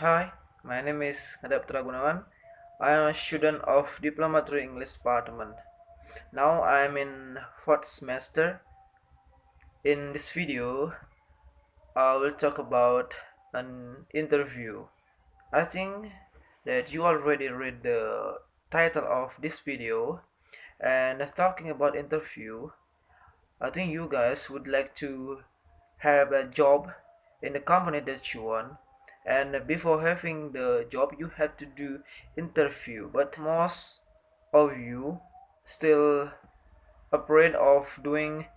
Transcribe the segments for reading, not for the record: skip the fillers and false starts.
Hi, my name is Adaptra Gunawan. I am a student of Diploma 3 English Department. Now I am in fourth semester. In this video, I will talk about an interview. I think that you already read the title of this video, and talking about interview, I think you guys would like to have a job in the company that you want, and before having the job you have to do interview, but most of you still afraid of doing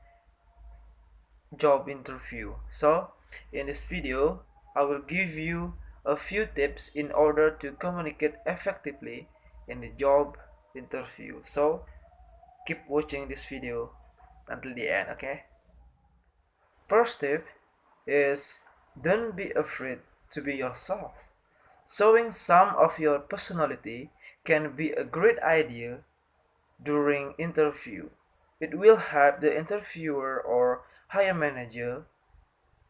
job interview. So in this video I will give you a few tips in order to communicate effectively in the job interview. So keep watching this video until the end. Okay, first tip is don't be afraid to be yourself. Showing some of your personality can be a great idea during interview. It will help the interviewer or hire manager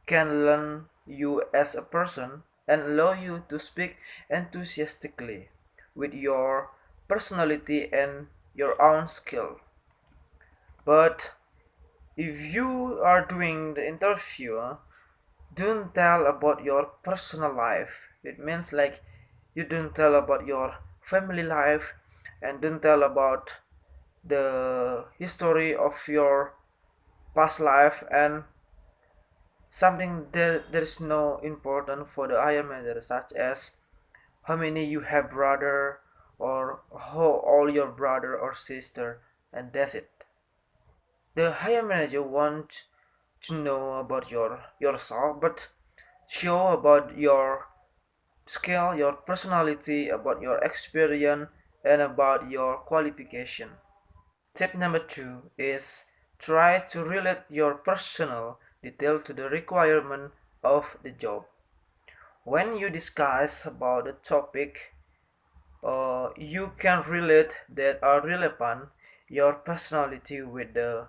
can learn you as a person and allow you to speak enthusiastically with your personality and your own skill. But if you are doing the interview, don't tell about your personal life. It means like you don't tell about your family life and don't tell about the history of your past life and something that is no important for the higher manager, such as how many you have brother or how all your brother or sister, and that's it. The higher manager wants to know about yourself, but show about your skill, your personality, about your experience, and about your qualification. Tip number two is try to relate your personal detail to the requirement of the job. When you discuss about the topic, you can relate that are relevant your personality with the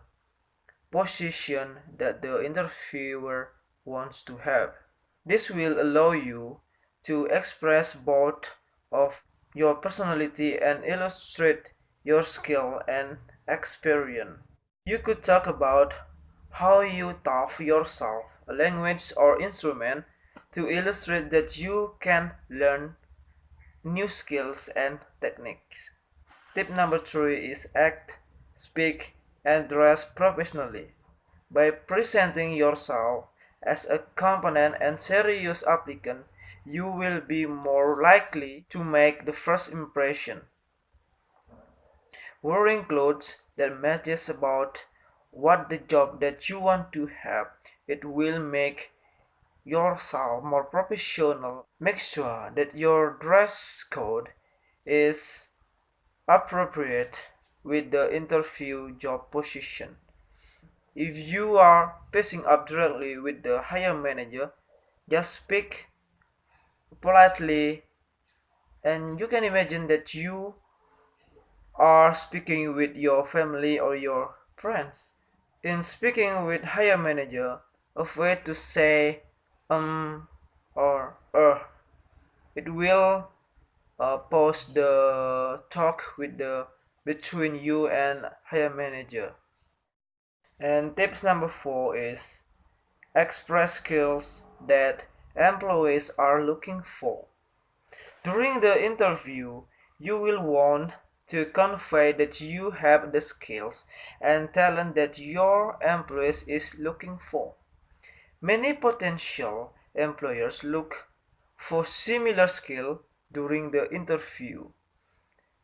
position that the interviewer wants to have. This will allow you to express both of your personality and illustrate your skill and experience. You could talk about how you taught yourself a language or instrument to illustrate that you can learn new skills and techniques. Tip number three is act, speak, and dress professionally. By presenting yourself as a competent and serious applicant, you will be more likely to make the first impression. Wearing clothes that matches about what the job that you want to have, it will make yourself more professional. Make sure that your dress code is appropriate with the interview job position. If you are facing up directly with the higher manager, just speak politely, and you can imagine that you are speaking with your family or your friends. In speaking with higher manager, avoid to say or it will pause the talk with the between you and higher manager. And tips number four is express skills that employees are looking for. During the interview, you will want to convey that you have the skills and talent that your employees is looking for. Many potential employers look for similar skill during the interview.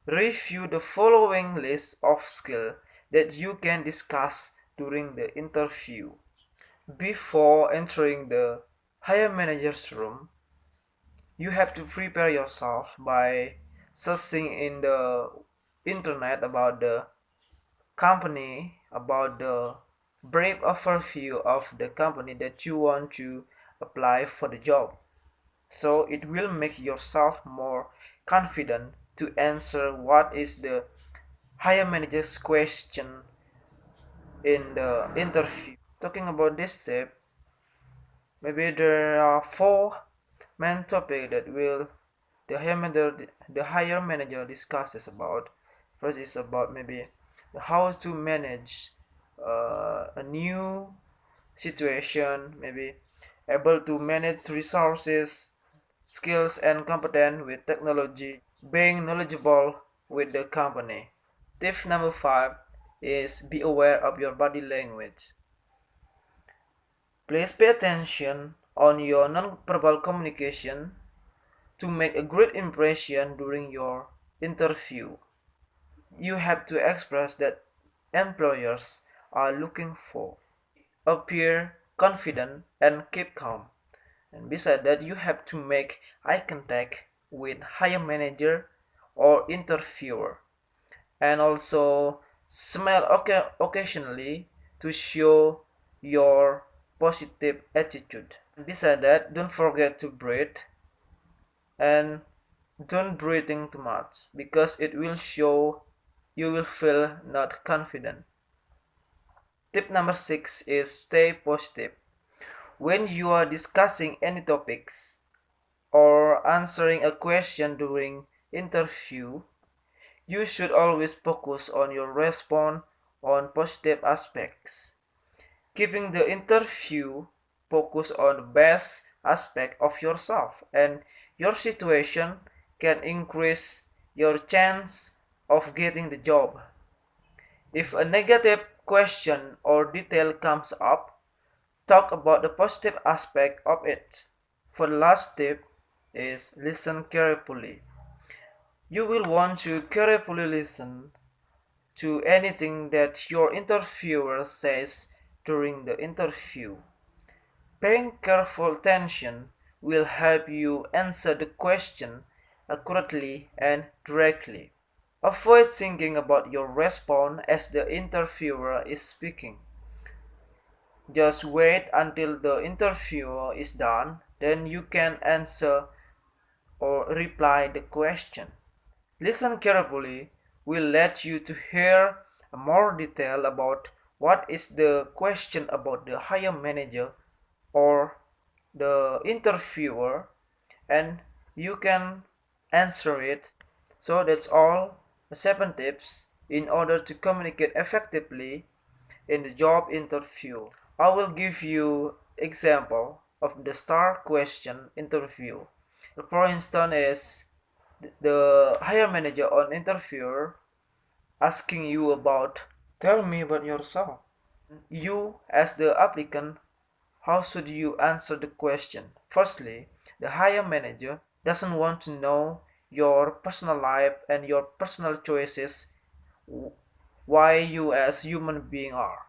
Review the following list of skills that you can discuss during the interview. Before entering the higher manager's room, you have to prepare yourself by searching in the internet about the company, about the brief overview of the company that you want to apply for the job. So it will make yourself more confident to answer what is the higher manager's question in the interview. Talking about this step, maybe there are four main topic that the higher manager discusses about. First is about maybe how to manage a new situation, maybe able to manage resources, skills and competence with technology, being knowledgeable with the company. Tip number 5 is be aware of your body language. Please pay attention on your non-verbal communication to make a great impression during your interview. You have to express that employers are looking for. Appear confident and keep calm. And besides that, you have to make eye contact with higher manager or interviewer, and also smile occasionally to show your positive attitude. Besides that, don't forget to breathe, and don't breathing too much because it will show you will feel not confident. Tip number 6 is stay positive. When you are discussing any topics or answering a question during interview, you should always focus on your response on positive aspects. Keeping the interview focus on the best aspect of yourself and your situation can increase your chance of getting the job. If a negative question or detail comes up, talk about the positive aspect of it. For the last tip is listen carefully. You will want to carefully listen to anything that your interviewer says during the interview. Paying careful attention will help you answer the question accurately and directly. Avoid thinking about your response as the interviewer is speaking. Just wait until the interview is done, then you can answer or reply the question. Listen carefully will let you to hear more detail about what is the question about the higher manager or the interviewer, and you can answer it. So that's all the 7 tips in order to communicate effectively in the job interview. I will give you example of the star question interview. For instance is the hire manager or interviewer asking you about, tell me about yourself. You as the applicant, how should you answer the question? Firstly, the hire manager doesn't want to know your personal life and your personal choices, why you as human being are.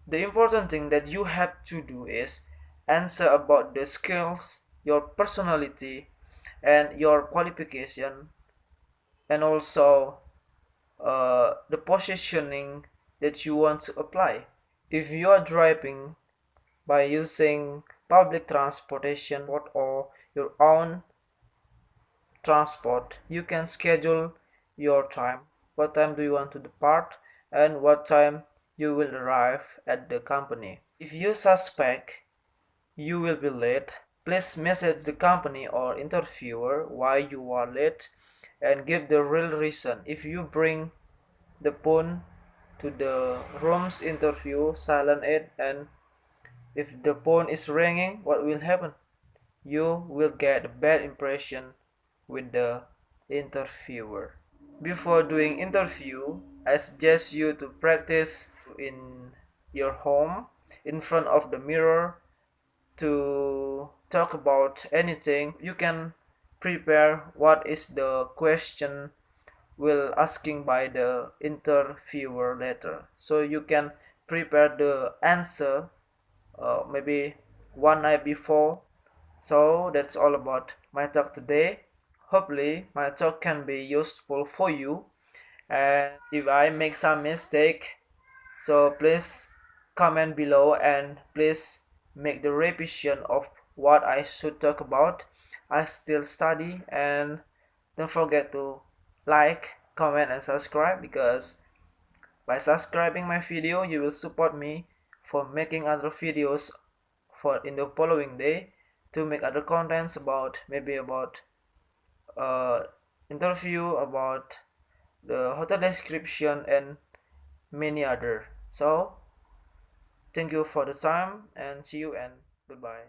The important thing that you have to do is answer about the skills, your personality, and your qualification, and also the positioning that you want to apply. If you are driving by using public transportation or your own transport, you can schedule your time. What time do you want to depart and what time you will arrive at the company. If you suspect you will be late, please message the company or interviewer why you are late and give the real reason. If you bring the phone to the room's interview, silent it, and if the phone is ringing, what will happen? You will get a bad impression with the interviewer. Before doing interview, I suggest you to practice in your home in front of the mirror to talk about anything. You can prepare what is the question will asking by the interviewer later, so you can prepare the answer maybe one night before. So that's all about my talk today. Hopefully my talk can be useful for you, and if I make some mistake, so please comment below and please make the revision of what I should talk about. I still study, and don't forget to like, comment and subscribe, because by subscribing my video you will support me for making other videos for in the following day to make other contents about maybe about uh, interview, about the hotel description, and many other. So thank you for the time, and see you and goodbye.